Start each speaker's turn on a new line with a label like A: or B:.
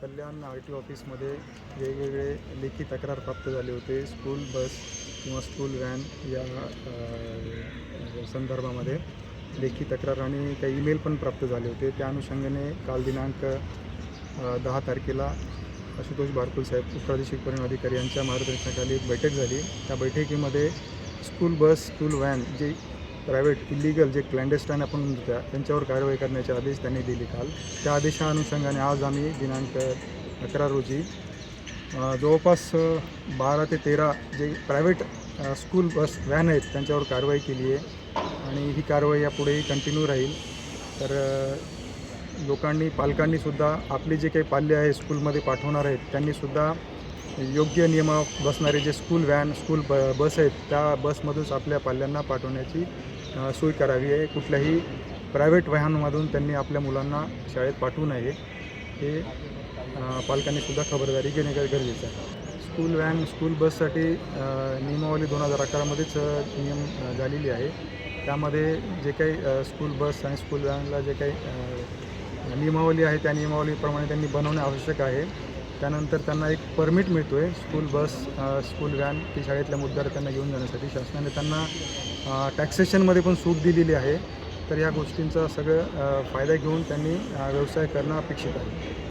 A: कल्याण RTO ऑफिसमध्ये वेगवेगळे लेखी तक्रार प्राप्त झाले होते. स्कूल बस किंवा स्कूल व्हॅन या संदर्भामध्ये लेखी तक्रार आणि काही ईमेल पण प्राप्त झाले होते. त्या अनुषंगाने काल दिनांक 10 तारखेला आशुतोष बारकुल साहेब उपप्रादेशिक परिवहन अधिकारी यांच्या मार्गदर्शनाखाली एक बैठक झाली. त्या बैठकीमध्ये स्कूल बस, स्कूल व्हॅन जे प्रायव्हेट इलिगल जे क्लँडेस्टाईन आपण म्हणतो त्यांच्यावर कारवाई करण्याचे आदेश त्यांनी दिले काल. त्या आदेशानुषंगाने आज आम्ही दिनांक 11 रोजी जवळपास 12 ते 13 जे प्रायव्हेट स्कूल बस व्हॅन आहेत त्यांच्यावर कारवाई केली आहे आणि ही कारवाई यापुढेही कंटिन्यू राहील. तर लोकांनी पालकांनीसुद्धा आपले जे काही पाल्य आहे स्कूलमध्ये पाठवणार आहेत त्यांनीसुद्धा योग्य नियमा बसणारे जे स्कूल व्हॅन स्कूल बस आहेत त्या बसमधूनच आपल्या पाल्यांना पाठवण्याची सोय करावी आहे. कुठल्याही प्रायव्हेट वाहनांमधून त्यांनी आपल्या मुलांना शाळेत पाठवू नये हे पालकांनीसुद्धा खबरदारी घेणे गरजेचं आहे. स्कूल व्हॅन स्कूल बससाठी नियमावली 2011मध्येच नियम झालेली आहे. त्यामध्ये जे काही स्कूल बस आणि स्कूल व्हॅनला जे काही नियमावली आहे त्या नियमावलीप्रमाणे त्यांनी बनवणे आवश्यक आहे. त्यानंतर त्यांना एक परमिट मिळतो आहे स्कूल बस स्कूल व्हॅन ती शाळेतल्या विद्यार्थ्यांना घेऊन जाण्यासाठी. शासनाने त्यांना टॅक्सेशनमध्ये पण सूट दिलेली आहे. तर या गोष्टींचा सगळं फायदा घेऊन त्यांनी व्यवसाय करणं अपेक्षित आहे.